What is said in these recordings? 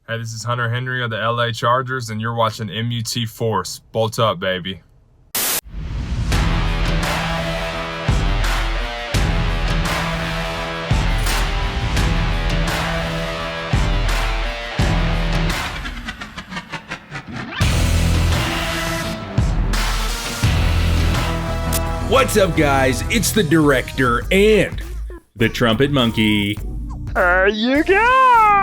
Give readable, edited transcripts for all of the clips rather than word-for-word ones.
Hey, this is Hunter Henry of the LA Chargers, and you're watching MUT Force. Bolt up, baby. What's up, guys? It's the director and the Trumpetmonkey. You guys!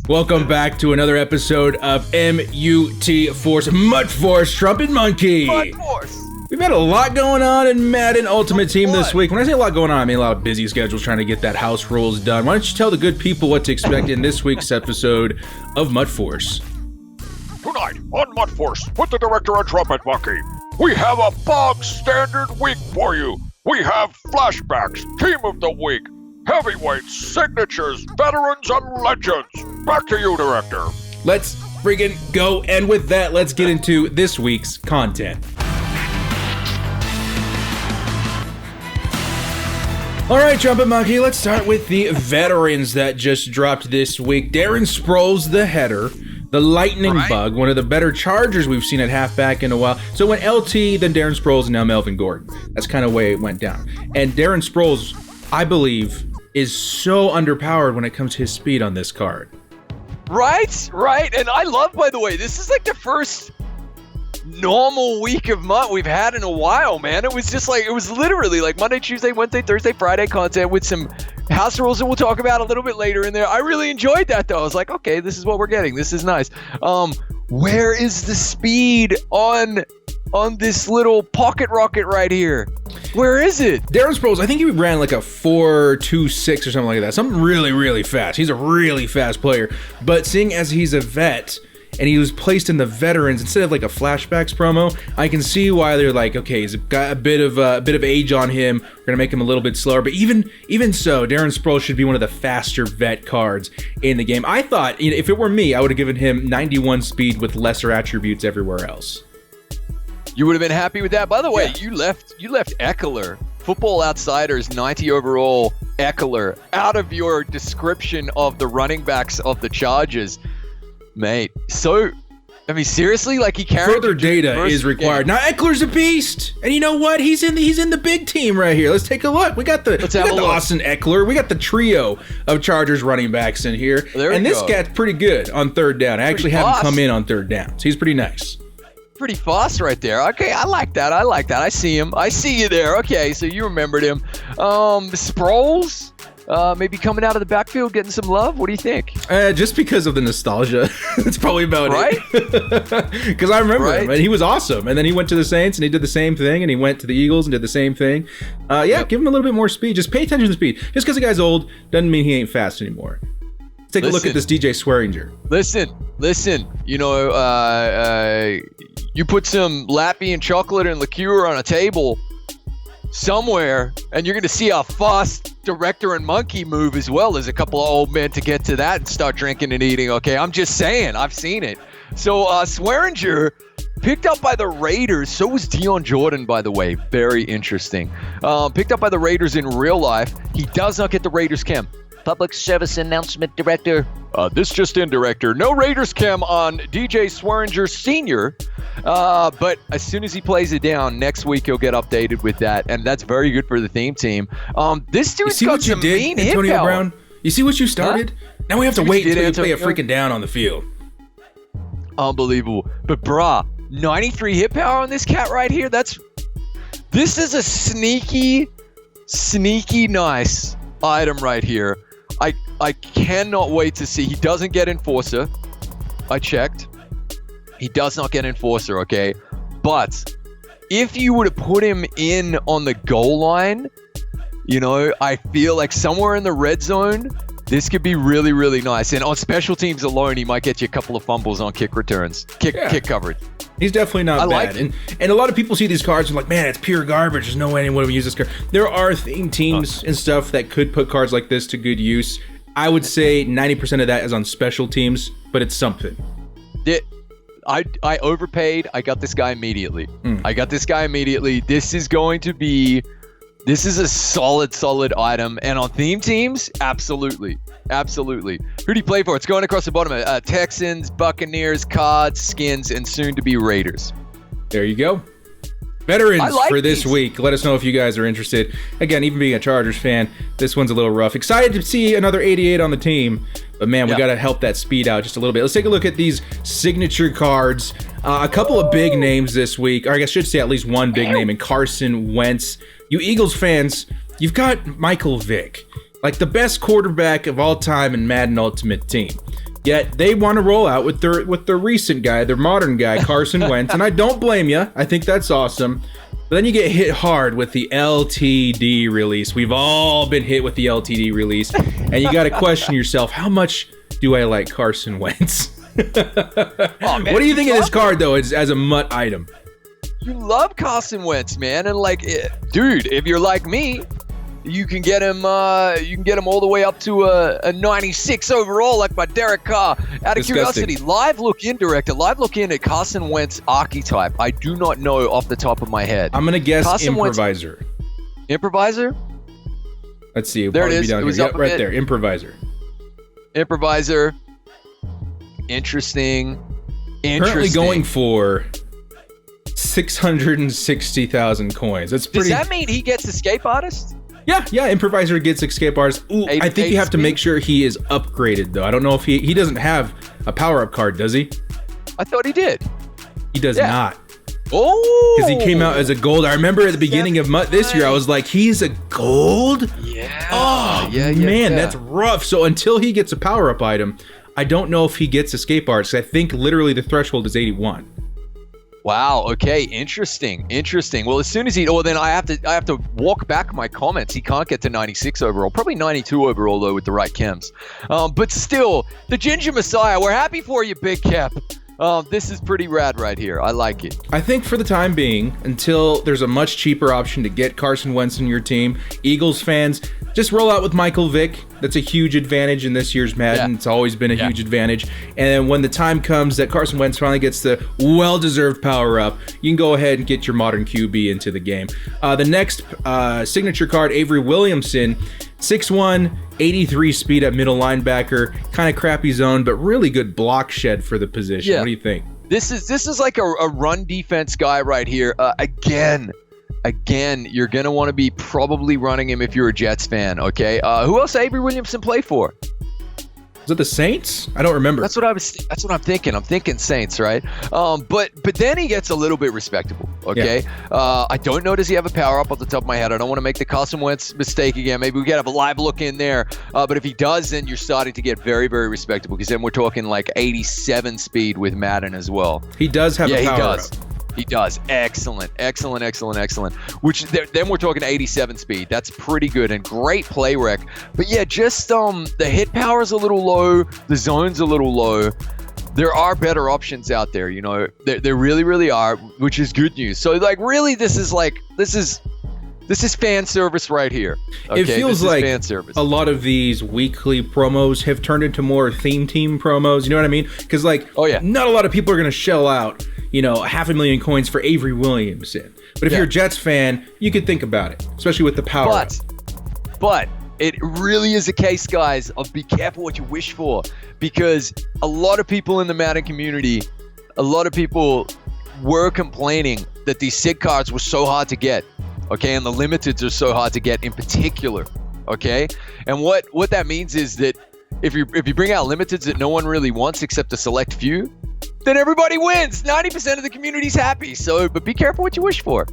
Welcome back to another episode of MUT Force, MUT Force, Trumpetmonkey. MUT Force. We've had a lot going on in Madden Ultimate Team this week. When I say a lot going on, I mean a lot of busy schedules trying to get that house rules done. Why don't you tell the good people what to expect in this week's episode of MUT Force? Tonight on MUT Force with the director and Trumpetmonkey, we have a bog standard week for you. We have flashbacks, team of the week, heavyweights, signatures, veterans, and legends. Back to you, director. Let's friggin' go, and with that, let's get into this week's content. Alright, Trumpetmonkey, let's start with the veterans that just dropped this week. Darren Sproles, the header, the lightning bug, one of the better Chargers we've seen at halfback in a while. So it went LT, then Darren Sproles, and now Melvin Gordon. That's kind of the way it went down. And Darren Sproles, I believe, is so underpowered when it comes to his speed on this card. Right. And I love, by the way, this is like the first normal week of MUT we've had in a while, man. It was just like, it was literally like Monday, Tuesday, Wednesday, Thursday, Friday content with some house rules that we'll talk about a little bit later in there. I really enjoyed that, though. I was like, okay, this is what we're getting. This is nice. Where is the speed on this little pocket rocket right here? Where is it? Darren Sproles, I think he ran like a 4.26 or something like that. Something really, really fast. He's a really fast player. But seeing as he's a vet and he was placed in the veterans instead of like a flashbacks promo, I can see why they're like, okay, he's got a bit of age on him. We're gonna make him a little bit slower. But even so, Darren Sproles should be one of the faster vet cards in the game. I thought, if it were me, I would have given him 91 speed with lesser attributes everywhere else. You would have been happy with that. By the way, you left Eckler, Football Outsiders 90 overall Eckler, out of your description of the running backs of the Chargers, mate. So, I mean, seriously, like he carried further data is required. Now Eckler's a beast, and you know what? He's in the big team right here. Let's take a look. We got the Austin Eckler. We got the trio of Chargers running backs in here, and this guy's pretty good on third down. I actually have him come in on third down, so he's pretty nice. Pretty fast right there. Okay, I like that. I see him. I see you there. Okay, so you remembered him. Sproles, maybe coming out of the backfield, getting some love. What do you think? Just because of the nostalgia. That's probably about it. Because I remember him, and he was awesome. And then he went to the Saints, and he did the same thing. And he went to the Eagles and did the same thing. Give him a little bit more speed. Just pay attention to the speed. Just because the guy's old doesn't mean he ain't fast anymore. Let's take a look at this DJ Swearinger. Listen. You know, you put some Lappy and chocolate and liqueur on a table somewhere, and you're going to see a fast director and monkey move as well as a couple of old men to get to that and start drinking and eating. Okay, I'm just saying, I've seen it. So Swearinger picked up by the Raiders. So was Dion Jordan, by the way. Very interesting. Picked up by the Raiders in real life. He does not get the Raiders chem. Public service announcement, director. This just in, director. No Raiders chem on DJ Swearinger Sr., but as soon as he plays it down, next week he'll get updated with that, and that's very good for the theme team. This dude's got some mean hit power. Antonio Brown, you see what you started? Now we have to wait until you play a freaking down on the field. Unbelievable. But brah, 93 hit power on this cat right here. This is a sneaky nice item right here. I cannot wait to see. He doesn't get Enforcer. I checked. He does not get Enforcer, okay? But if you were to put him in on the goal line, you know, I feel like somewhere in the red zone, this could be really, really nice. And on special teams alone, he might get you a couple of fumbles on kick returns, kick coverage. He's definitely not bad. And a lot of people see these cards and are like, man, it's pure garbage. There's no way anyone would use this card. There are theme teams and stuff that could put cards like this to good use. I would say 90% of that is on special teams, but it's something. I overpaid. I got this guy immediately. This is going to be This is a solid item. And on theme teams, absolutely. Absolutely. Who do you play for? It's going across the bottom. Texans, Buccaneers, Cards, Skins, and soon to be Raiders. There you go. Veterans for this these. week. Let us know if you guys are interested. Again, even being a Chargers fan, this one's a little rough. Excited to see another 88 on the team. But man, we got to help that speed out just a little bit. Let's take a look at these signature cards. A couple of big names this week. Or I should say at least one big name in Carson Wentz. You Eagles fans, you've got Michael Vick, like the best quarterback of all time in Madden Ultimate Team. Yet they want to roll out with their recent guy, their modern guy, Carson Wentz, and I don't blame you. I think that's awesome. But then you get hit hard with the LTD release. We've all been hit with the LTD release, and you got to question yourself: how much do I like Carson Wentz? What do you think of this card though, as a MUT item? You love Carson Wentz, man, and like, dude, if you're like me, you can get him. You can get him all the way up to a 96 overall, like my Derek Carr. Out of curiosity, live look in at Carson Wentz archetype. I do not know off the top of my head. I'm gonna guess Carson improviser. Wentz, improviser. Let's see. There it is. Down it was here. up Yep, a right bit. there. Improviser. Improviser. Interesting. Currently going for 660,000 coins. That's pretty. Does that mean he gets escape artist? Yeah. Improviser gets escape artist. Ooh, I think you have to make sure he is upgraded though. I don't know if he doesn't have a power up card, does he? I thought he did. He does not. Oh, Because he came out as a gold. I remember at the beginning of MUT this year, I was like, he's a gold? Yeah. Oh, man, that's rough. So until he gets a power up item, I don't know if he gets escape artist. I think literally the threshold is 81. Wow. Okay. Interesting. Well, as soon as then I have to walk back my comments. He can't get to 96 overall. Probably 92 overall though with the right chems. But still, the Ginger Messiah. We're happy for you, Big Cap. This is pretty rad right here. I like it. I think for the time being, until there's a much cheaper option to get Carson Wentz in your team, Eagles fans, just roll out with Michael Vick. That's a huge advantage in this year's Madden. It's always been a huge advantage. And then when the time comes that Carson Wentz finally gets the well-deserved power-up, you can go ahead and get your modern QB into the game. The next signature card, Avery Williamson, 6'1", 83 speed at middle linebacker, kind of crappy zone, but really good block shed for the position. What do you think? This is like a run defense guy right here. Again, you're going to want to be probably running him if you're a Jets fan, okay? Who else did Avery Williamson play for? Was it the Saints? I don't remember. That's what I'm thinking. I'm thinking Saints, right? But then he gets a little bit respectable, okay? Yeah. I don't know, does he have a power up off the top of my head? I don't want to make the Carson Wentz mistake again. Maybe we could have a live look in there. But if he does, then you're starting to get very, very respectable, because then we're talking like 87 speed with Madden as well. He does have a power up. He does. Excellent. Which then we're talking 87 speed. That's pretty good and great play rec. But yeah, just the hit power is a little low. The zone's a little low. There are better options out there, you know. There really, really are, which is good news. So like, really, this is fan service right here. Okay? It feels like a lot of these weekly promos have turned into more theme team promos. You know what I mean? Because not a lot of people are going to shell out, 500,000 coins for Avery Williamson. But if you're a Jets fan, you could think about it, especially with the power up. But it really is a case, guys, of be careful what you wish for, because a lot of people in the Madden community, a lot of people were complaining that these SIG cards were so hard to get. Okay, and the limiteds are so hard to get in particular. Okay, and what that means is that if you bring out limiteds that no one really wants except a select few, then everybody wins. 90% of the community's happy. So, but be careful what you wish for.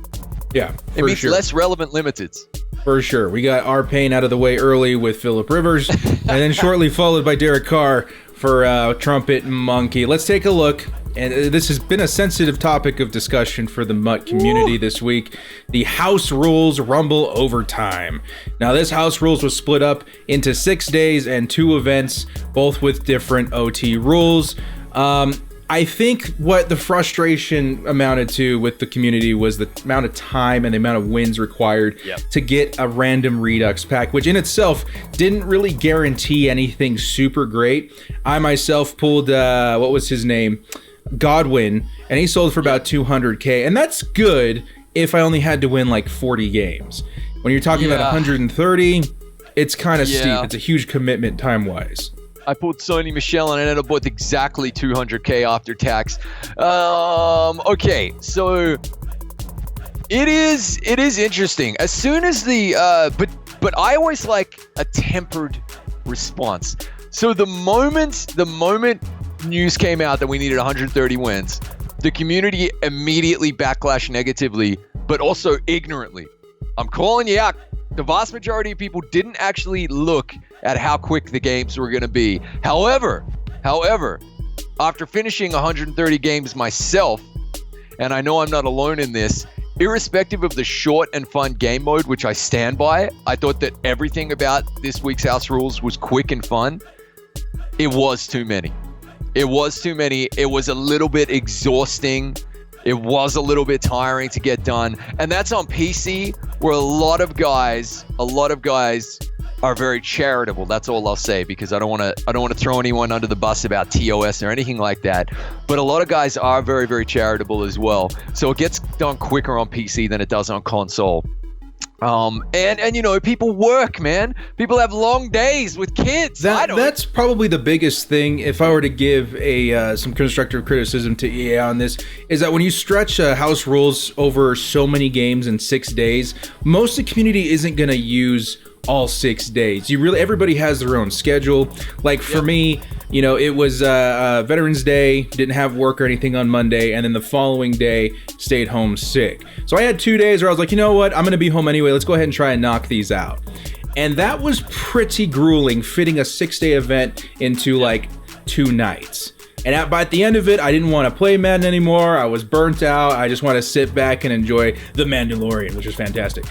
Yeah, it means less relevant limiteds. For sure. We got our pain out of the way early with Phillip Rivers, and then shortly followed by Derek Carr for Trumpetmonkey. Let's take a look. And this has been a sensitive topic of discussion for the MUT community this week. The House Rules Rumble Overtime. Now, this House Rules was split up into 6 days and 2 events, both with different OT rules. I think what the frustration amounted to with the community was the amount of time and the amount of wins required to get a random Redux pack, which in itself didn't really guarantee anything super great. I myself pulled, what was his name? Godwin, and he sold for about 200K, and that's good if I only had to win like 40 games. When you're talking about 130, it's kind of Yeah. steep. It's a huge commitment time-wise. I pulled Sony Michelle and I ended up with exactly 200K after tax. Okay, so it is interesting. As soon as but I always like a tempered response. So the moment news came out that we needed 130 wins, the community immediately backlashed negatively, but also ignorantly. I'm calling you out. The vast majority of people didn't actually look at how quick the games were going to be. However, after finishing 130 games myself, and I know I'm not alone in this, irrespective of the short and fun game mode, which I stand by, I thought that everything about this week's House Rules was quick and fun. It was too many. It was too many. It was a little bit exhausting. It was a little bit tiring to get done. And that's on PC, where a lot of guys are very charitable. That's all I'll say, because I don't want to throw anyone under the bus about TOS or anything like that. But a lot of guys are very, very charitable as well. So it gets done quicker on PC than it does on console. And you know, people work, man. People have long days with kids. That's probably the biggest thing. If I were to give some constructive criticism to EA on this, is that when you stretch House Rules over so many games in 6 days, most of the community isn't going to use all 6 days. Everybody has their own schedule. Like for me, you know, it was Veterans Day, didn't have work or anything on Monday, and then the following day stayed home sick. So I had 2 days where I was like, you know what, I'm gonna be home anyway, let's go ahead and try and knock these out. And that was pretty grueling, fitting a 6-day event into like 2 nights. And by the end of it, I didn't want to play Madden anymore. I was burnt out. I just want to sit back and enjoy The Mandalorian, which was fantastic.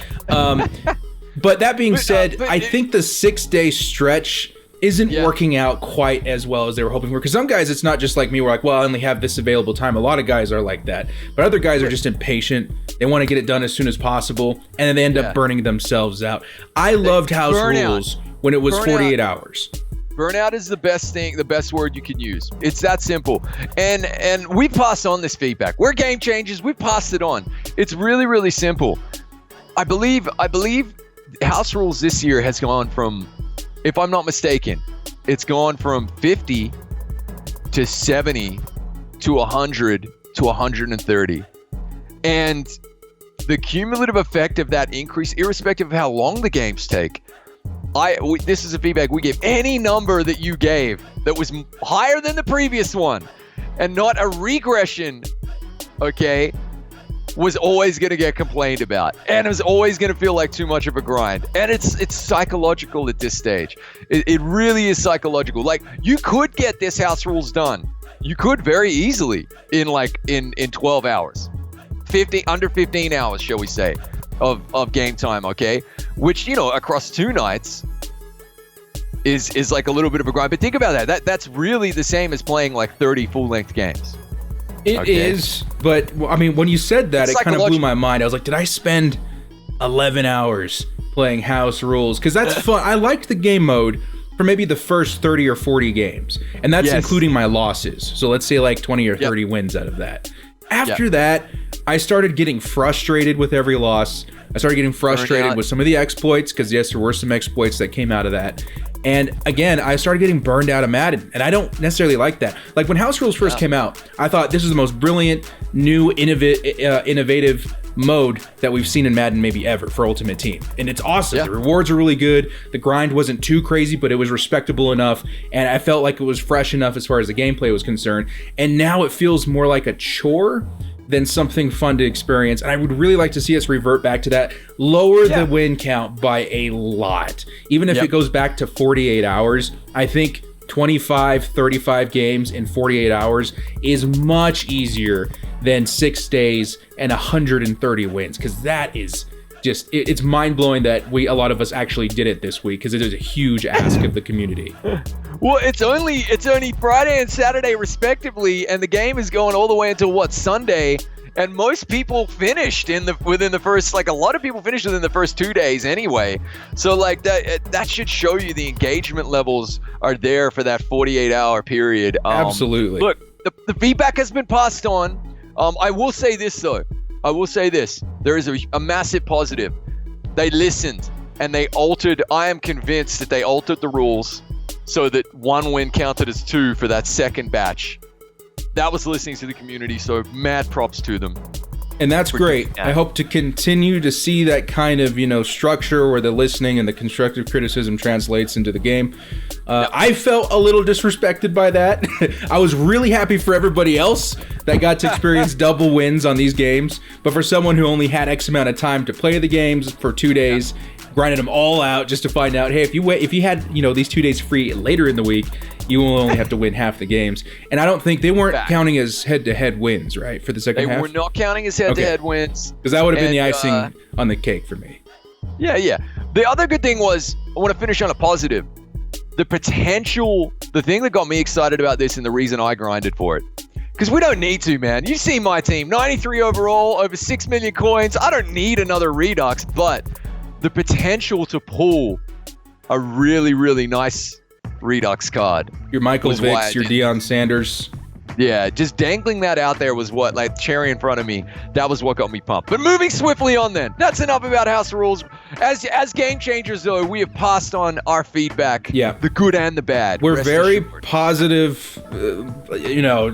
But that being said, I think the 6-day stretch isn't working out quite as well as they were hoping for. Because some guys, it's not just like me, we're like, well, I only have this available time. A lot of guys are like that. But other guys are just impatient. They want to get it done as soon as possible. And then they end up burning themselves out. I loved House Rules when it was 48 hours. Burnout is the best thing, the best word you can use. It's that simple. And we pass on this feedback. We're game changers. We passed it on. It's really, really simple. I believe House Rules this year has gone from, if I'm not mistaken, it's gone from 50 to 70 to 100 to 130. And the cumulative effect of that increase, irrespective of how long the games take, this is a feedback we gave. Any number that you gave that was higher than the previous one and not a regression, okay, was always going to get complained about, and it was always going to feel like too much of a grind. And it's psychological at this stage. It really is psychological. Like, you could get this House Rules done. You could very easily in 12 hours, under 15 hours, shall we say, of game time. Okay, which, you know, across 2 nights is like a little bit of a grind. But think about that. That's really the same as playing like 30 full-length games. It is, but I mean, when you said that, it kind of blew my mind. I was like, did I spend 11 hours playing House Rules? Because that's fun. I liked the game mode for maybe the first 30 or 40 games, and that's including my losses. So let's say like 20 or 30 wins out of that. After that, I started getting frustrated with every loss. I started getting frustrated with some of the exploits, because yes, there were some exploits that came out of that. And again, I started getting burned out of Madden, and I don't necessarily like that. Like when House Rules first came out, I thought this was the most brilliant, new, innovative mode that we've seen in Madden maybe ever for Ultimate Team. And it's awesome. The rewards are really good. The grind wasn't too crazy, but it was respectable enough. And I felt like it was fresh enough as far as the gameplay was concerned. And now it feels more like a chore than something fun to experience. And I would really like to see us revert back to that. Lower the win count by a lot. Even if it goes back to 48 hours, I think 25, 35 games in 48 hours is much easier than 6 days and 130 wins. Because that is just, it's mind-blowing that a lot of us actually did it this week, because it is a huge ask of the community. Well, it's only Friday and Saturday respectively, and the game is going all the way until Sunday. And most people finished within the first, like, a lot of people finished within the first 2 days anyway. So like that should show you the engagement levels are there for that 48-hour period. Absolutely. Look, the feedback has been passed on. I will say this though. There is a massive positive. They listened and they altered. I am convinced that they altered the rules so that 1 win counted as 2 for that second batch. That was listening to the community, so mad props to them. And that's great. I hope to continue to see that kind of, structure where the listening and the constructive criticism translates into the game. I felt a little disrespected by that. I was really happy for everybody else that got to experience double wins on these games. But for someone who only had X amount of time to play the games for 2 days, grinded them all out just to find out, hey, if you had, these 2 days free later in the week, you will only have to win half the games. And I don't think they weren't counting as head-to-head wins, right, for the second half? They were not counting as head-to-head wins. Because that would have been the icing on the cake for me. Yeah. The other good thing was, I want to finish on a positive. The thing that got me excited about this and the reason I grinded for it. Because we don't need to, man. You see my team, 93 overall, over 6 million coins. I don't need another Redux, but the potential to pull a really, really nice Redux card. Your Michael Vicks, your Deion Sanders. Yeah, just dangling that out there was what, like cherry in front of me. That was what got me pumped. But moving swiftly on then. That's enough about house rules. As game changers, though, we have passed on our feedback. Yeah. The good and the bad. We're very positive,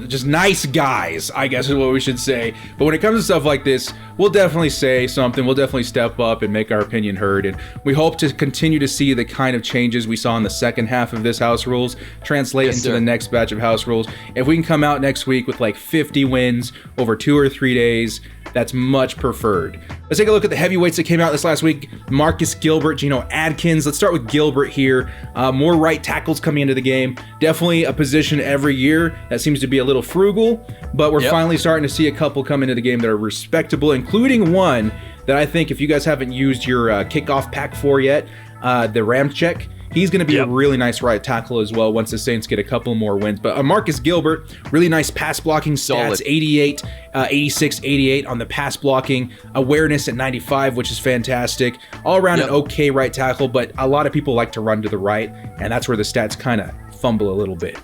just nice guys, I guess is what we should say. But when it comes to stuff like this, we'll definitely say something. We'll definitely step up and make our opinion heard. And we hope to continue to see the kind of changes we saw in the second half of this house rules translate into the next batch of house rules. If we can come out next week with like 50 wins over 2 or 3 days, that's much preferred. Let's take a look at the heavyweights that came out this last week. Marcus Gilbert, Geno Adkins. Let's start with Gilbert here. More right tackles coming into the game. Definitely a position every year that seems to be a little frugal, but we're finally starting to see a couple come into the game that are respectable, including one that I think if you guys haven't used your kickoff pack for yet, the Ramczyk. He's going to be a really nice right tackle as well once the Saints get a couple more wins. But Marcus Gilbert, really nice pass blocking stats, 88, 86, 88 on the pass blocking, awareness at 95, which is fantastic. All around an okay right tackle, but a lot of people like to run to the right, and that's where the stats kind of fumble a little bit.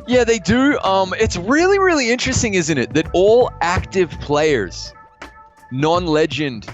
Yeah, they do. It's really, really interesting, isn't it, that all active players, non-legend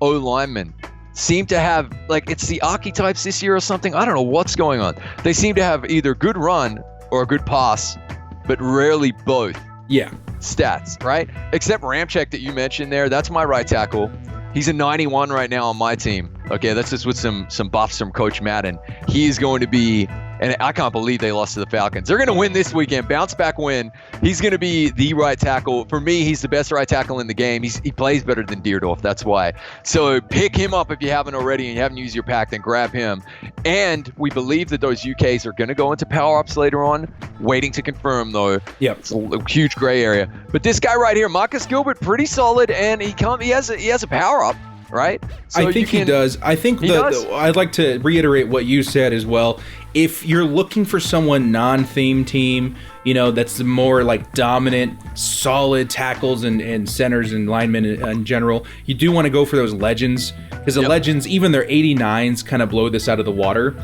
O-linemen, seem to have, like, it's the archetypes this year or something. I don't know what's going on. They seem to have either good run or a good pass, but rarely both. Yeah. Stats, right? Except Ramczyk that you mentioned there. That's my right tackle. He's a 91 right now on my team. Okay, that's just with some buffs from Coach Madden. He is going to be, and I can't believe they lost to the Falcons. They're going to win this weekend, bounce back win. He's going to be the right tackle. For me, he's the best right tackle in the game. He plays better than Deerdorf, that's why. So pick him up if you haven't already and you haven't used your pack, then grab him. And we believe that those UKs are going to go into power-ups later on. Waiting to confirm, though. Yep. It's a huge gray area. But this guy right here, Marcus Gilbert, pretty solid, and he has a power-up. Right? So I think he does. I think I'd like to reiterate what you said as well. If you're looking for someone non-theme team, that's the more like dominant, solid tackles and centers and linemen in general, you do want to go for those legends. Because the legends, even their 89s, kind of blow this out of the water.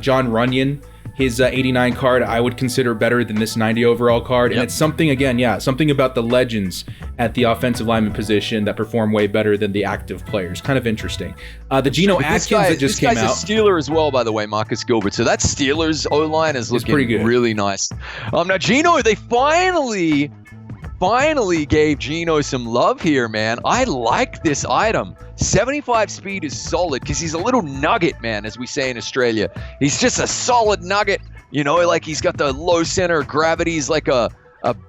John Runyon, his 89 card, I would consider better than this 90 overall card. And it's something, again, something about the legends at the offensive lineman position that perform way better than the active players. Kind of interesting. The Geno Atkins that just came out. This guy's a Steeler as well, by the way, Marcus Gilbert. So that Steelers O-line is looking pretty good. Really nice. Now, Geno, they finally gave Geno some love here, man. I like this item. 75 speed is solid because he's a little nugget, man, as we say in Australia. He's just a solid nugget, like he's got the low center of gravity. He's like a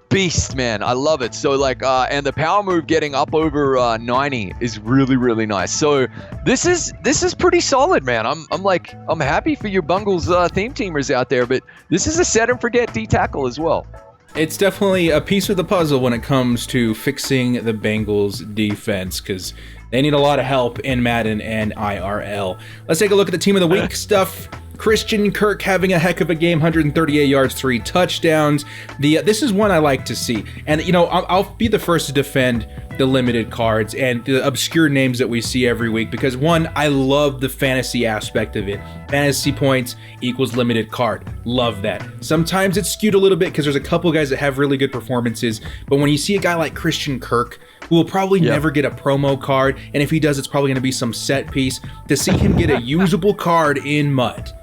beast, man. I love it. So and the power move getting up over 90 is really, really nice. So this is pretty solid, man. I'm happy for your Bungles theme teamers out there, but this is a set and forget D tackle as well. It's definitely a piece of the puzzle when it comes to fixing the Bengals defense because they need a lot of help in Madden and IRL. Let's take a look at the Team of the Week stuff. Christian Kirk having a heck of a game, 138 yards, 3 touchdowns. This is one I like to see. And, I'll be the first to defend the limited cards and the obscure names that we see every week because, one, I love the fantasy aspect of it. Fantasy points equals limited card. Love that. Sometimes it's skewed a little bit because there's a couple guys that have really good performances, but when you see a guy like Christian Kirk who will probably never get a promo card, and if he does, it's probably going to be some set piece. To see him get a usable card in MUT,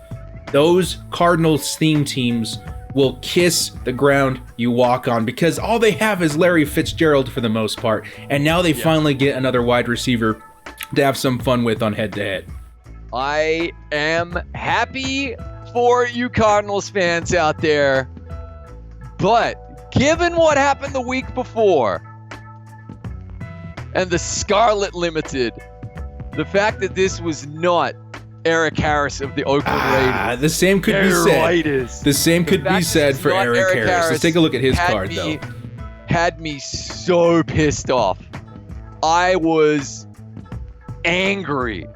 those Cardinals theme teams will kiss the ground you walk on, because all they have is Larry Fitzgerald for the most part, and now they finally get another wide receiver to have some fun with on head-to-head. I am happy for you Cardinals fans out there, but given what happened the week before and the Scarlet Limited, the fact that this was not Eric Harris of the Oakland Raiders. The same could be said. The same could be said for Eric Harris. Let's take a look at his card, though. Had me so pissed off. I was angry.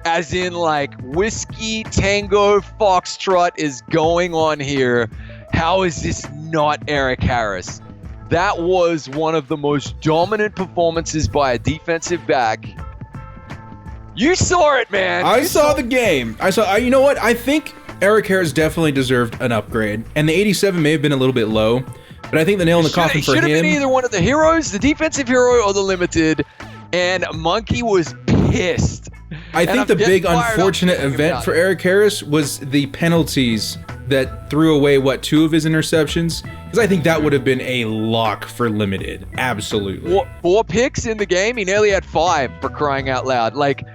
As in, like, Whiskey Tango Foxtrot is going on here. How is this not Eric Harris? That was one of the most dominant performances by a defensive back. You saw it, man. I saw the game. You know what? I think Eric Harris definitely deserved an upgrade, and the 87 may have been a little bit low, but I think the nail in the coffin for him. Should have been either one of the heroes, the defensive hero or the limited, and Monkey was pissed. I think the big unfortunate event for Eric Harris was the penalties that threw away, two of his interceptions? Because I think that would have been a lock for limited. Absolutely. 4 picks in the game. He nearly had 5, for crying out loud. Like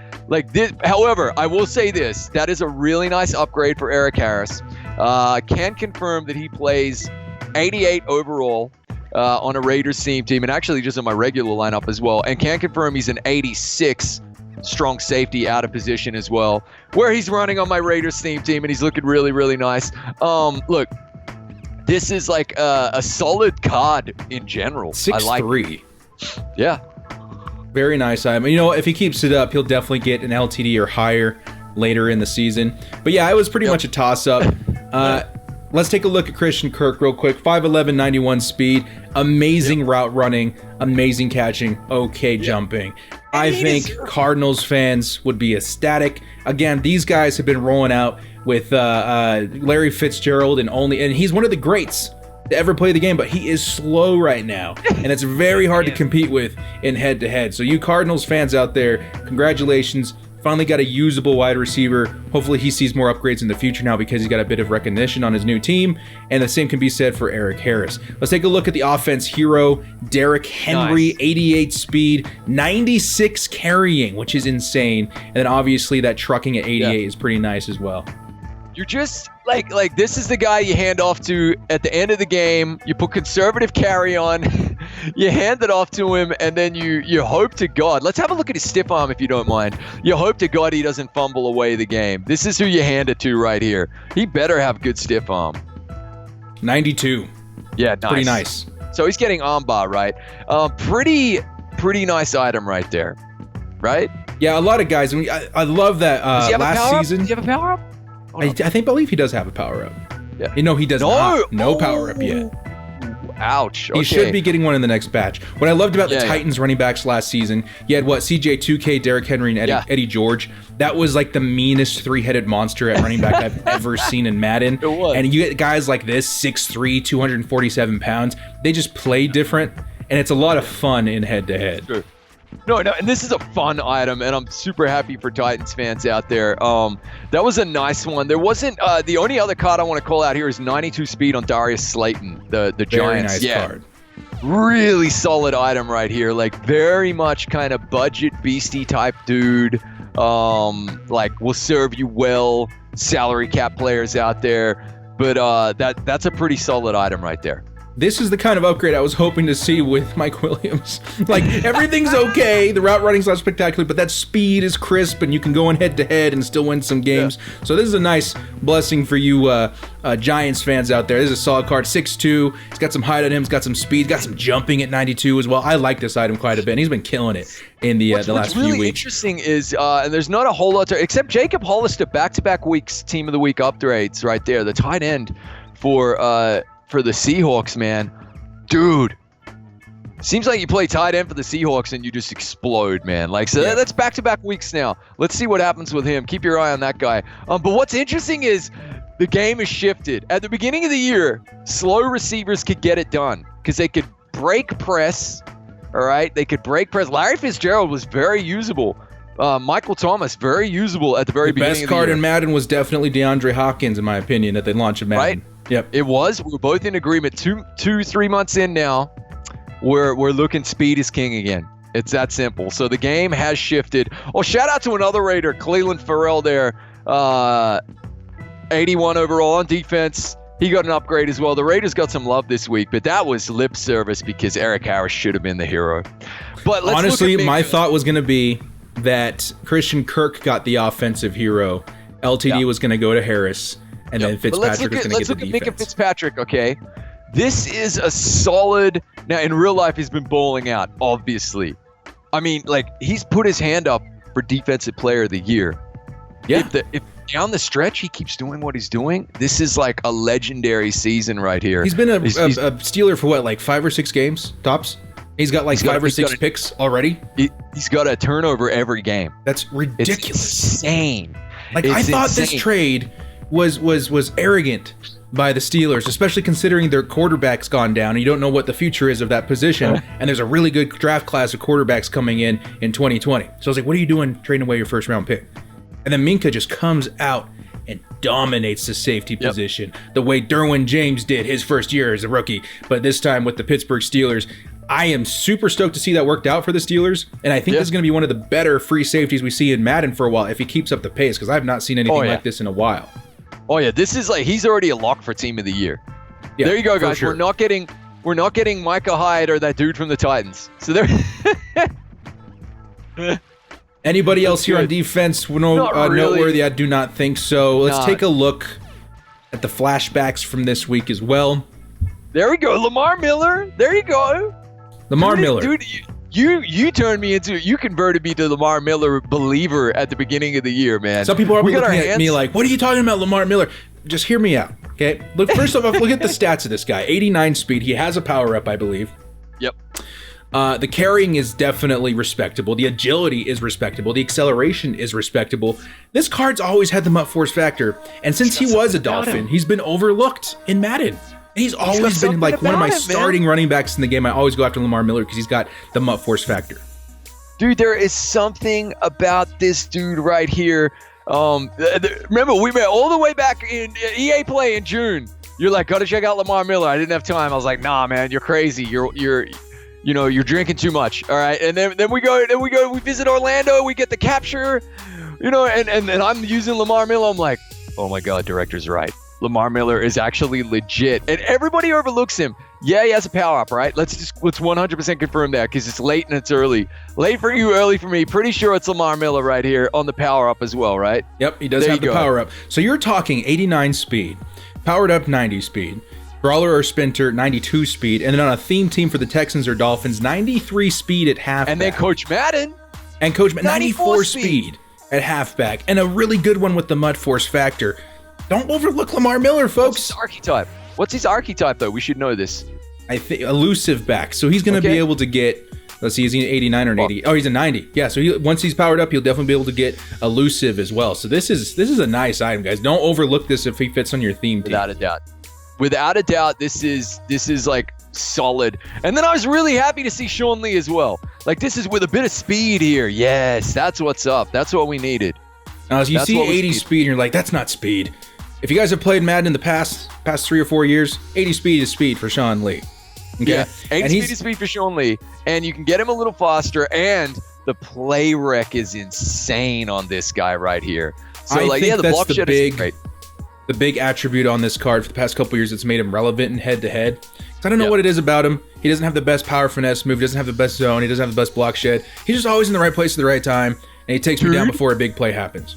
this. However, I will say this. That is a really nice upgrade for Eric Harris. Can confirm that he plays 88 overall on a Raiders team, and actually just in my regular lineup as well. And can confirm he's an 86 strong safety out of position as well, where he's running on my Raiders team, and he's looking really, really nice. Look, this is like a solid card in general. 6'3". Yeah. Very nice item. You know, if he keeps it up, he'll definitely get an LTD or higher later in the season. But yeah, it was pretty much a toss-up. Let's take a look at Christian Kirk real quick. 5'11", 91 speed, amazing route running, amazing catching, jumping. I think Cardinals fans would be ecstatic. Again, these guys have been rolling out with Larry Fitzgerald, and he's one of the greats to ever play the game, but he is slow right now, and it's very hard to compete with in head-to-head. So you Cardinals fans out there, congratulations. Finally got a usable wide receiver. Hopefully he sees more upgrades in the future now because he's got a bit of recognition on his new team. And the same can be said for Eric Harris. Let's take a look at the offense hero. Derrick Henry, 88 speed, 96 carrying, which is insane. And then obviously that trucking at 88 is pretty nice as well. You're just like this is the guy you hand off to at the end of the game. You put conservative carry on, you hand it off to him, and then you hope to God. Let's have a look at his stiff arm if you don't mind. You hope to God he doesn't fumble away the game. This is who you hand it to right here. He better have good stiff arm. 92. Yeah, nice. Pretty nice. So he's getting armbar, right? Pretty nice item right there, right? Yeah, a lot of guys. I love that last season. Does he have a power up? I believe he does have a power up. Yeah. No, he does not. No power up yet. Ouch. Okay. He should be getting one in the next batch. What I loved about the Titans running backs last season, you had CJ2K, Derrick Henry, and Eddie George. That was like the meanest three-headed monster at running back I've ever seen in Madden. It was. And you get guys like this, 6'3", 247 pounds. They just play different, and it's a lot of fun in head-to-head. Sure. No, and this is a fun item, and I'm super happy for Titans fans out there. That was a nice one. There wasn't the only other card I want to call out here is 92 speed on Darius Slayton, the Giants. Very nice card. Really solid item right here. Like very much kind of budget beastie type dude. Like will serve you well, salary cap players out there. But that's a pretty solid item right there. This is the kind of upgrade I was hoping to see with Mike Williams. Like, everything's okay, the route running's not spectacular, but that speed is crisp, and you can go in head-to-head and still win some games. Yeah. So this is a nice blessing for you Giants fans out there. This is a solid card, 6'2". He's got some height on him, he's got some speed, got some jumping at 92 as well. I like this item quite a bit, and he's been killing it in the last few weeks. What's really interesting is, and there's not a whole lot to, except Jacob Hollister, back-to-back weeks, Team of the Week upgrades right there. The tight end for the Seahawks, man. Dude. Seems like you play tight end for the Seahawks and you just explode, man. Like, so that's back-to-back weeks now. Let's see what happens with him. Keep your eye on that guy. But what's interesting is the game has shifted. At the beginning of the year, slow receivers could get it done because they could break press All right, they could break press. Larry Fitzgerald was very usable. Michael Thomas, very usable at the very beginning of the year. Best card in Madden was definitely DeAndre Hopkins, in my opinion, at the launch of Madden. Right? Yep. It was. We're both in agreement. 3 months in now, we're looking speed is king again. It's that simple. So the game has shifted. Oh, shout out to another Raider, Cleveland Farrell there. 81 overall on defense. He got an upgrade as well. The Raiders got some love this week, but that was lip service because Eric Harris should have been the hero. But let's honestly, look at my thought was going to be that Christian Kirk got the offensive hero. LTD was going to go to Harris, and then Fitzpatrick was going to get the defense. Let's look at Minka Fitzpatrick, okay? This is a solid... Now, in real life, he's been bowling out, obviously. I mean, like, he's put his hand up for Defensive Player of the Year. Yeah. If down the stretch he keeps doing what he's doing, this is like a legendary season right here. He's been a Steeler for what, like 5 or 6 games, tops? He's got like 5 or 6 picks already? He's got a turnover every game. That's ridiculous. It's insane. Like, I thought this trade was arrogant by the Steelers, especially considering their quarterback's gone down and you don't know what the future is of that position, and there's a really good draft class of quarterbacks coming in 2020. So I was like, what are you doing trading away your first round pick? And then Minka just comes out and dominates the safety position the way Derwin James did his first year as a rookie, but this time with the Pittsburgh Steelers. I am super stoked to see that worked out for the Steelers, and I think this is going to be one of the better free safeties we see in Madden for a while if he keeps up the pace, because I've not seen anything like this in a while. Oh yeah, this is like, he's already a lock for Team of the Year. Yeah, there you go, guys. Sure. We're not getting Micah Hyde or that dude from the Titans. So there. Anybody else here on defense noteworthy? I do not think so. Let's take a look at the flashbacks from this week as well. There we go, Lamar Miller. There you go. Lamar Miller. Dude, you turned me into, you converted me to Lamar Miller believer at the beginning of the year, man. Some people are looking at me like, what are you talking about, Lamar Miller? Just hear me out, okay? Look, first off, look at the stats of this guy. 89 speed. He has a power up, I believe. Yep. The carrying is definitely respectable. The agility is respectable. The acceleration is respectable. This card's always had the MUT force factor, and since he was a Dolphin, he's been overlooked in Madden. He's always been like one of my starting running backs in the game. I always go after Lamar Miller because he's got the MUT force factor. Dude, there is something about this dude right here. Remember, we met all the way back in EA Play in June. You're like, gotta check out Lamar Miller. I didn't have time. I was like, nah, man, you're crazy. You're drinking too much. All right. And then we visit Orlando. We get the capture, and I'm using Lamar Miller. I'm like, oh my God, director's right. Lamar Miller is actually legit, and everybody overlooks him. Yeah, he has a power up, right? Let's 100% confirm that because it's late and it's early. Late for you, early for me. Pretty sure it's Lamar Miller right here on the power up as well, right? Yep, he does have the power up. So you're talking 89 speed, powered up 90 speed, brawler or sprinter 92 speed, and then on a theme team for the Texans or Dolphins 93 speed at halfback. And then Coach Madden. And Coach Madden 94 speed at halfback, and a really good one with the MUT force factor. Don't overlook Lamar Miller, folks. What's his archetype, though? We should know this. I think elusive back. So he's going to be able to get, let's see, is he an 89 or an 80? Oh, he's a 90. Yeah, so once he's powered up, he'll definitely be able to get elusive as well. So this is a nice item, guys. Don't overlook this if he fits on your theme team. Without a doubt, this is like solid. And then I was really happy to see Sean Lee as well. Like, this is with a bit of speed here. Yes, that's what's up. That's what we needed. Now, as you see 80 speed, and you're like, that's not speed. If you guys have played Madden in the past 3 or 4 years, 80 speed is speed for Sean Lee. Okay? Yeah, 80 speed is speed for Sean Lee, and you can get him a little faster, and the play rec is insane on this guy right here. So, the block shed is great. The big attribute on this card for the past couple years that's made him relevant in head-to-head. I don't know what it is about him. He doesn't have the best power finesse move. He doesn't have the best zone. He doesn't have the best block shed. He's just always in the right place at the right time, and he takes me down before a big play happens.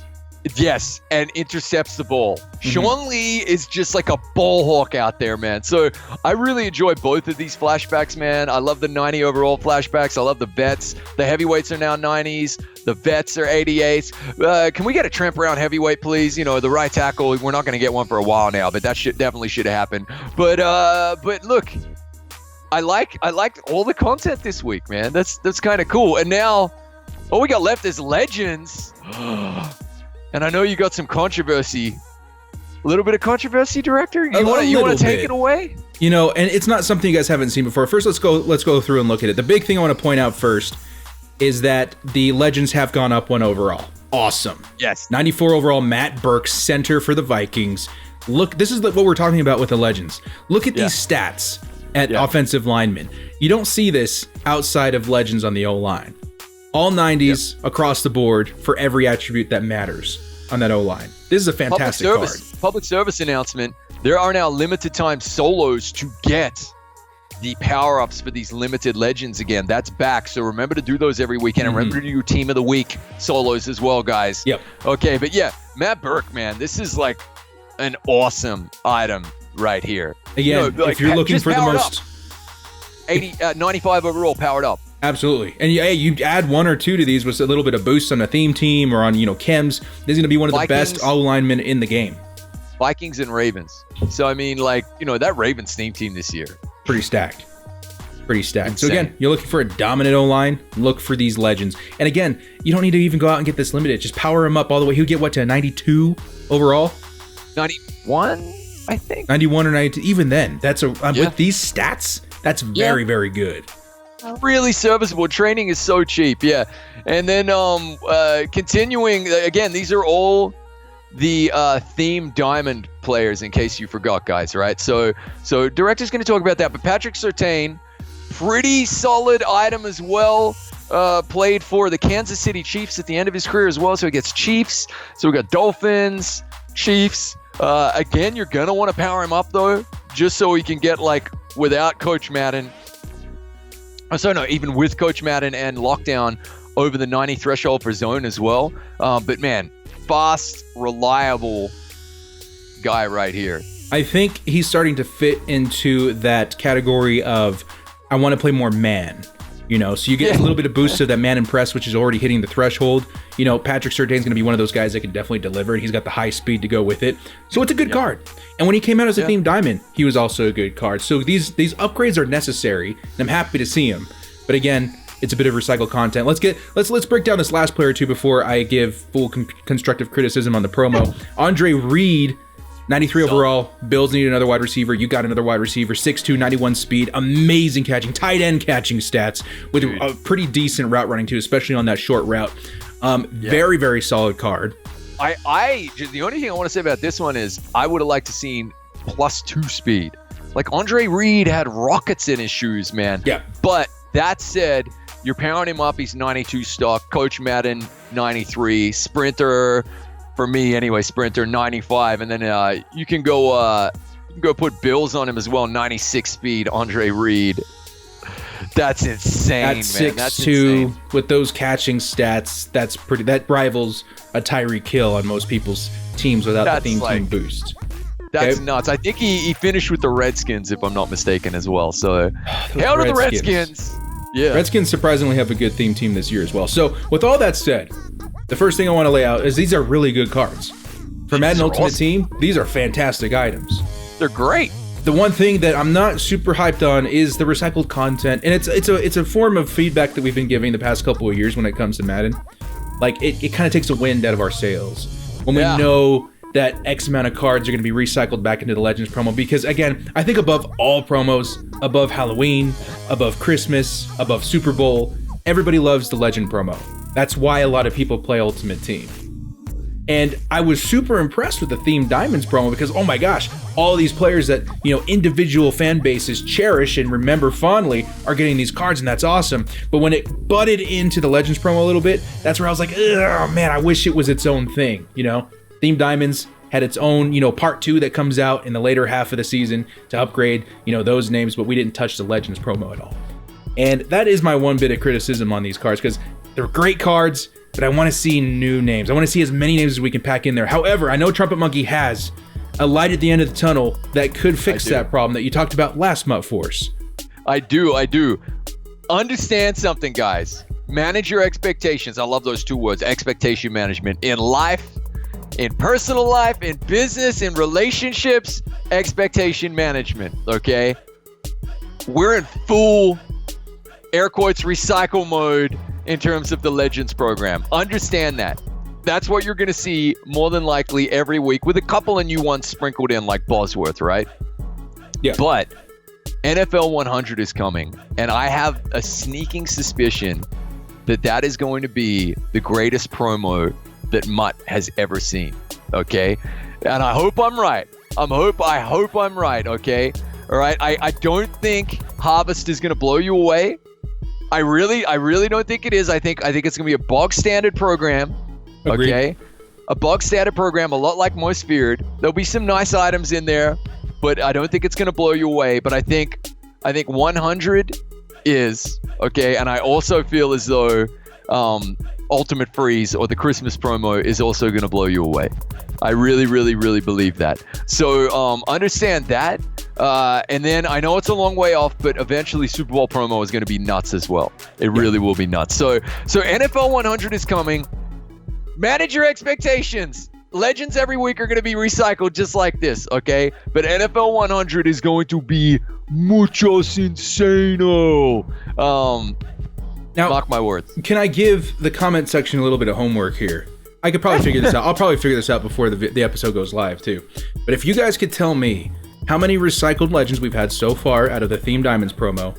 Yes, and intercepts the ball. Sean Lee is just like a ball hawk out there, man. So I really enjoy both of these flashbacks, man. I love the 90 overall flashbacks. I love the vets. The heavyweights are now 90s. The vets are 88s. Can we get a Trent Brown heavyweight, please? The right tackle. We're not going to get one for a while now, but that definitely should have happened. But look, I like all the content this week, man. That's kind of cool. And now, all we got left is legends. And I know you got some controversy. A little bit of controversy, director? You want to take it away? You know, and it's not something you guys haven't seen before. First, let's go through and look at it. The big thing I want to point out first is that the Legends have gone up 1 overall. Awesome. Yes. 94 overall, Matt Burke, center for the Vikings. Look, this is what we're talking about with the Legends. Look at these stats at offensive linemen. You don't see this outside of Legends on the O-line. All 90s across the board for every attribute that matters on that O-line. This is a fantastic card. Public service announcement. There are now limited time solos to get the power-ups for these limited Legends again. That's back. So remember to do those every weekend. And remember to do your Team of the Week solos as well, guys. Yep. Okay, but yeah, Matt Burke, man, this is like an awesome item right here. Again, if you're looking for the most... 95 overall powered up. Absolutely. And you add 1 or 2 to these with a little bit of boost on the theme team or on, chems. This is going to be one of the best O-linemen in the game. Vikings and Ravens. So, I mean, that Ravens theme team this year. Pretty stacked. Insane. So, again, you're looking for a dominant O-line. Look for these Legends. And, again, you don't need to even go out and get this limited. Just power him up all the way. He'll get, to a 92 overall? 91, I think. 91 or 92. Even then, that's with these stats, that's very, very good. Really serviceable. Training is so cheap, yeah. And then continuing, again, these are all the theme diamond players, in case you forgot, guys, right? So director's going to talk about that, but Patrick Surtain, pretty solid item as well. Played for the Kansas City Chiefs at the end of his career as well, so he gets Chiefs. So we got Dolphins, Chiefs. Again, you're going to want to power him up, though, just so he can get, without Coach Madden. Even with Coach Madden and lockdown over the 90 threshold for zone as well. But man, fast, reliable guy right here. I think he's starting to fit into that category of, I want to play more man. So you get a little bit of boost to that man and press, which is already hitting the threshold. Patrick Surtain's going to be one of those guys that can definitely deliver it. He's got the high speed to go with it. So it's a good card. And when he came out as a theme diamond, he was also a good card. So these upgrades are necessary, and I'm happy to see them. But again, it's a bit of recycled content. Let's break down this last player too before I give full constructive criticism on the promo. Andre Reed, 93 overall. Bills need another wide receiver. You got another wide receiver. 6'2", 91 speed. Amazing catching. Tight end catching stats with a pretty decent route running too, especially on that short route. Very, very solid card. The only thing I want to say about this one is I would have liked to seen +2 speed. Andre Reed had rockets in his shoes, man. Yeah. But that said, you're powering him up. He's 92 stock. Coach Madden, 93. Sprinter, for me anyway, Sprinter, 95. And then you can go put Bills on him as well. 96 speed, Andre Reed. That's insane, man. That's 6'2", with those catching stats, that rivals a Tyreek Hill on most people's teams without the theme team boost. That's nuts. I think he finished with the Redskins, if I'm not mistaken, as well. So, hell to the Redskins. Yeah. Redskins surprisingly have a good theme team this year as well. So, with all that said, the first thing I want to lay out is these are really good cards. For Madden Ultimate Team, these are fantastic items. They're great. The one thing that I'm not super hyped on is the recycled content, and it's a form of feedback that we've been giving the past couple of years when it comes to Madden. It kind of takes the wind out of our sails when we know that X amount of cards are going to be recycled back into the Legends promo, because again, I think above all promos, above Halloween, above Christmas, above Super Bowl, everybody loves the Legend promo. That's why a lot of people play Ultimate Team. And I was super impressed with the Theme Diamonds promo because, oh my gosh, all of these players that, individual fan bases cherish and remember fondly are getting these cards, and that's awesome. But when it butted into the Legends promo a little bit, that's where I was like, oh man, I wish it was its own thing, Theme Diamonds had its own, part 2 that comes out in the later half of the season to upgrade, those names, but we didn't touch the Legends promo at all. And that is my one bit of criticism on these cards, because they're great cards, but I want to see new names. I want to see as many names as we can pack in there. However, I know Trumpetmonkey has a light at the end of the tunnel that could fix that problem that you talked about last MUT Force. I do. Understand something, guys. Manage your expectations. I love those 2 words, expectation management. In life, in personal life, in business, in relationships, expectation management, okay? We're in full, air quotes, recycle mode in terms of the Legends program. Understand that. That's what you're going to see more than likely every week, with a couple of new ones sprinkled in like Bosworth, right? Yeah. But NFL 100 is coming, and I have a sneaking suspicion that is going to be the greatest promo that MUT has ever seen. Okay, and I hope I'm right. I hope I'm right. Okay, all right. I don't think Harvest is going to blow you away. I really don't think it is. I think it's going to be a bog standard program. Agreed. Okay, a bog standard program, a lot like Most Feared. There'll be some nice items in there, but I don't think it's going to blow you away. But I think 100 is okay, and I also feel as though Ultimate Freeze or the Christmas promo is also going to blow you away. I really believe that. So understand that. And then I know it's a long way off, but eventually Super Bowl promo is going to be nuts as well. It really will be nuts. So NFL 100 is coming. Manage your expectations. Legends every week are going to be recycled just like this, okay? But NFL 100 is going to be muchos insano. Now, mark my words. Can I give the comment section a little bit of homework here? I could probably figure this out. I'll probably figure this out before the episode goes live, too. But if you guys could tell me how many recycled legends we've had so far out of the Theme Diamonds promo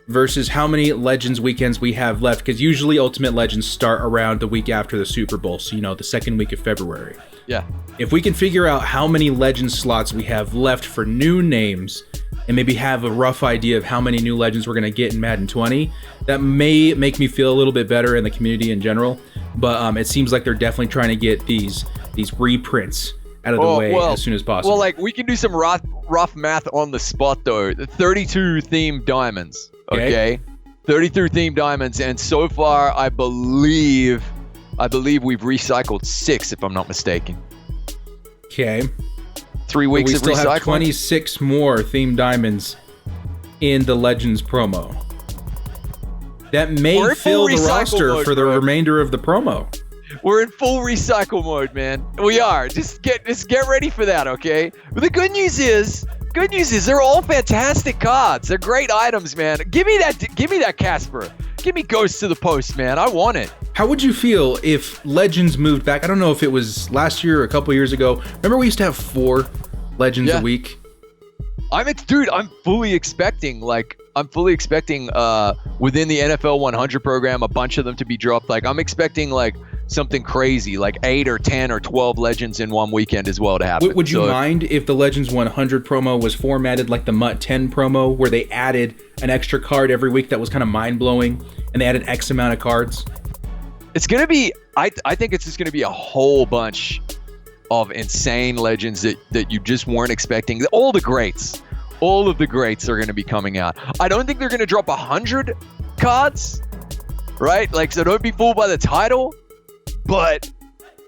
versus how many Legends weekends we have left, because usually Ultimate Legends start around the week after the Super Bowl, so, the second week of February. Yeah. If we can figure out how many Legend slots we have left for new names, and maybe have a rough idea of how many new Legends we're going to get in Madden 20, that may make me feel a little bit better in the community in general. But it seems like they're definitely trying to get these reprints out of the way as soon as possible. Well, like, we can do some rough math on the spot, though. 32 Theme Diamonds, okay? 32 Theme Diamonds, and so far, I believe we've recycled 6, if I'm not mistaken. Okay. 3 weeks of recycling. We still have 26 more Theme Diamonds in the Legends promo. That may fill the roster for the remainder of the promo. We're in full recycle mode, man. We are. Just get ready for that, okay? But the good news is they're all fantastic cards. They're great items, man. Give me that Casper. Give me Ghost to the Post, man. I want it. How would you feel if Legends moved back? I don't know if it was last year or a couple years ago. Remember we used to have 4 Legends a week? I'm fully expecting within the NFL 100 program, a bunch of them to be dropped. Like, I'm expecting like something crazy, like 8 or 10 or 12 Legends in one weekend as well to happen. Would you mind if the Legends 100 promo was formatted like the MUT 10 promo, where they added an extra card every week that was kind of mind-blowing, and they added X amount of cards? It's going to be, I think it's just going to be a whole bunch of insane Legends that you just weren't expecting. All of the greats are going to be coming out. I don't think they're going to drop 100 cards, right? Like, so don't be fooled by the title, but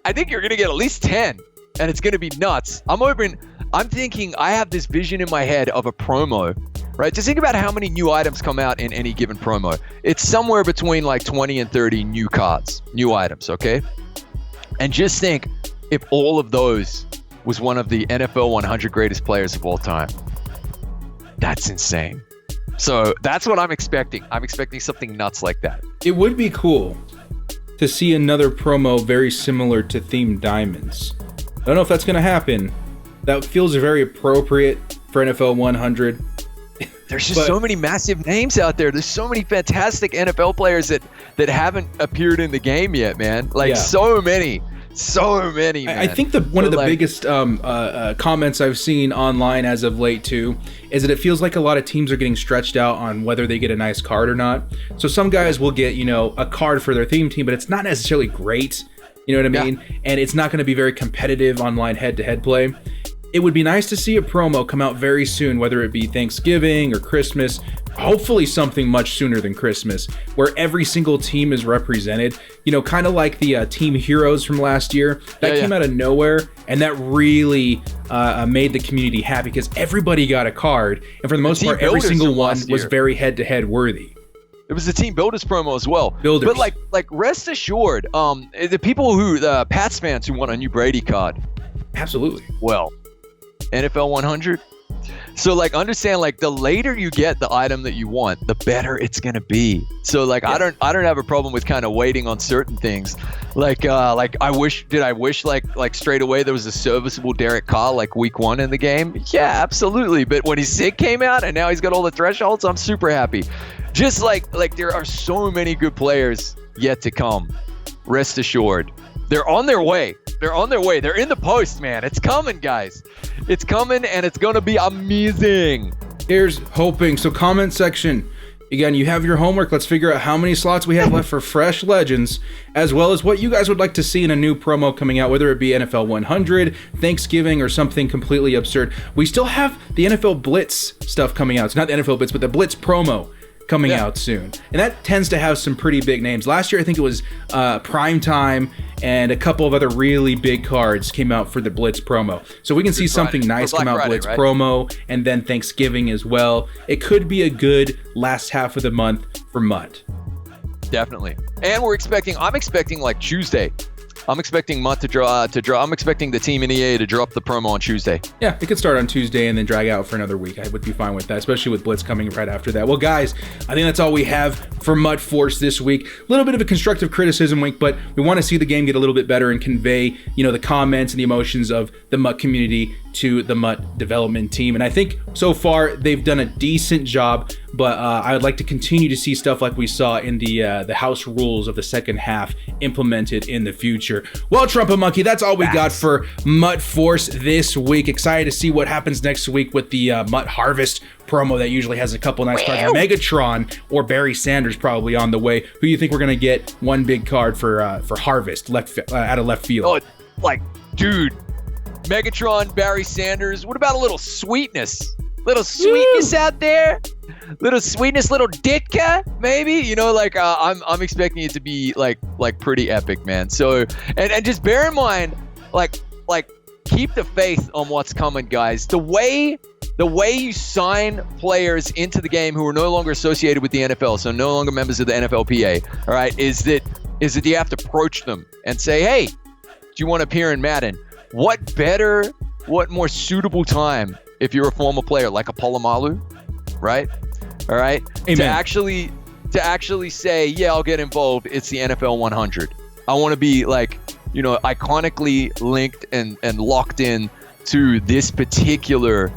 I think you're going to get at least 10, and it's going to be nuts. I'm thinking, I have this vision in my head of a promo, right? Just think about how many new items come out in any given promo. It's somewhere between like 20 and 30 new cards, new items, okay? And just think if all of those was one of the NFL 100 greatest players of all time. That's insane. So that's what I'm expecting. I'm expecting something nuts like that. It would be cool to see another promo very similar to Theme Diamonds. I don't know if that's going to happen. That feels very appropriate for NFL 100. There's just so many massive names out there. There's so many fantastic NFL players that haven't appeared in the game yet, man. Like, so many. So many, man. I think one of the biggest comments I've seen online as of late, too, is that it feels like a lot of teams are getting stretched out on whether they get a nice card or not. So some guys will get, a card for their theme team, but it's not necessarily great. You know what I mean? Yeah. And it's not going to be very competitive online head-to-head play. It would be nice to see a promo come out very soon, whether it be Thanksgiving or Christmas, hopefully something much sooner than Christmas, where every single team is represented, kind of like the Team Heroes from last year. That came out of nowhere, and that really made the community happy because everybody got a card, and for the most part, every single one was very head-to-head worthy. It was the Team Builders promo as well. Builders. But like rest assured, the people the Pats fans who want a new Brady card. Absolutely. Well, NFL 100, So like understand like the later you get the item that you want, the better it's gonna be. So like I don't have a problem with kind of waiting on certain things. Like I wish like straight away there was a serviceable Derek Carr like week 1 in the game? Yeah, absolutely. But when his SIG came out and now he's got all the thresholds, I'm super happy. Just like there are so many good players yet to come. Rest assured. They're on their way. They're in the post, man. It's coming, guys. It's coming, and it's going to be amazing. Here's hoping. So comment section. Again, you have your homework. Let's figure out how many slots we have left for Fresh Legends, as well as what you guys would like to see in a new promo coming out, whether it be NFL 100, Thanksgiving, or something completely absurd. We still have the NFL Blitz stuff coming out. It's not the NFL Blitz, but the Blitz promo coming out soon. And that tends to have some pretty big names. Last year, I think it was Primetime and a couple of other really big cards came out for the Blitz promo. So we can see something nice come out Blitz promo and then Thanksgiving as well. It could be a good last half of the month for MUT. Definitely. And I'm expecting like Tuesday. I'm expecting MUT to draw. I'm expecting the team in EA to drop the promo on Tuesday. Yeah, it could start on Tuesday and then drag out for another week. I would be fine with that, especially with Blitz coming right after that. Well, guys, I think that's all we have for MUT Force this week. A little bit of a constructive criticism week, but we want to see the game get a little bit better and convey, the comments and the emotions of the MUT community to the MUT development team. And I think so far they've done a decent job, but I would like to continue to see stuff like we saw in the house rules of the second half implemented in the future. Well, Trumpetmonkey, that's all we got for MUT Force this week. Excited to see what happens next week with the MUT Harvest promo that usually has a couple nice cards. Megatron or Barry Sanders probably on the way. Who do you think we're going to get one big card for Harvest out of left field? Oh, dude. Megatron, Barry Sanders. What about a little sweetness? Little sweetness out there? Little sweetness, little Ditka, maybe? I'm expecting it to be like pretty epic, man. So and just bear in mind, like keep the faith on what's coming, guys. The way you sign players into the game who are no longer associated with the NFL, so no longer members of the NFLPA, all right, is that you have to approach them and say, hey, do you want to appear in Madden? What more suitable time if you're a former player like a Palomalu, right? All right. Amen. To actually say, yeah, I'll get involved. It's the NFL 100. I want to be iconically linked and locked in to this particular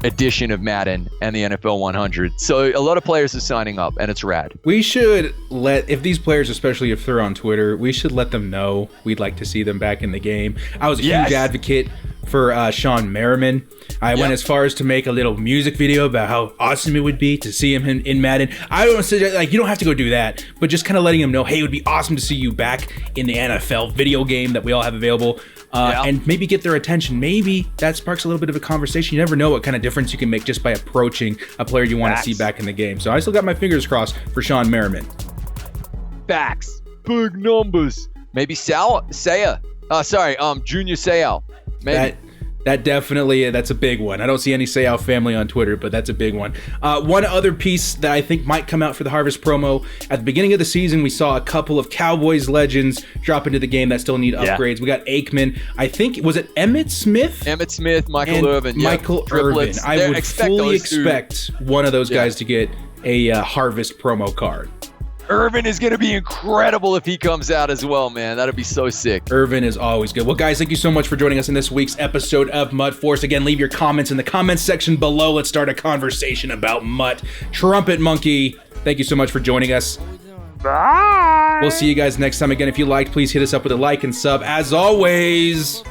edition of Madden and the NFL 100. So a lot of players are signing up, and it's rad. We should if these players, especially if they're on Twitter, we should let them know we'd like to see them back in the game. I was a huge advocate for Sean Merriman. I went as far as to make a little music video about how awesome it would be to see him in Madden. I don't suggest, you don't have to go do that, but just kind of letting him know, hey, it would be awesome to see you back in the NFL video game that we all have available. And maybe get their attention. Maybe that sparks a little bit of a conversation. You never know what kind of difference you can make just by approaching a player you want to see back in the game. So I still got my fingers crossed for Sean Merriman. Facts. Big numbers. Maybe Junior Seau. Maybe. That definitely, that's a big one. I don't see any Seau family on Twitter, but that's a big one. One other piece that I think might come out for the Harvest promo, at the beginning of the season, we saw a couple of Cowboys legends drop into the game that still need upgrades. We got Aikman. I think, was it Emmitt Smith? Emmitt Smith, Michael Irvin. Michael Irvin. I would fully expect one of those guys to get a Harvest promo card. Irvin is going to be incredible if he comes out as well, man. That'd be so sick. Irvin is always good. Well, guys, thank you so much for joining us in this week's episode of MUT Force. Again, leave your comments in the comments section below. Let's start a conversation about MUT. Trumpetmonkey, thank you so much for joining us. Bye. We'll see you guys next time. Again, if you liked, please hit us up with a like and sub. As always,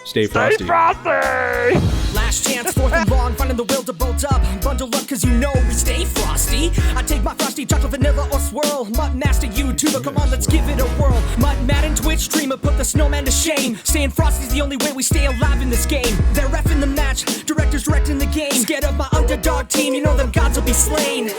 stay frosty. Stay frosty. Last chance, fourth and long, finding the will to bolt up. Bundle up, cause we stay frosty. I take my frosty chocolate, vanilla, or swirl. MUT Master YouTuber, come on, let's give it a whirl. MUT Madden Twitch streamer, put the snowman to shame. Staying frosty's the only way we stay alive in this game. They're reffing the match, directors directing the game. Scared of my underdog team, them gods will be slain.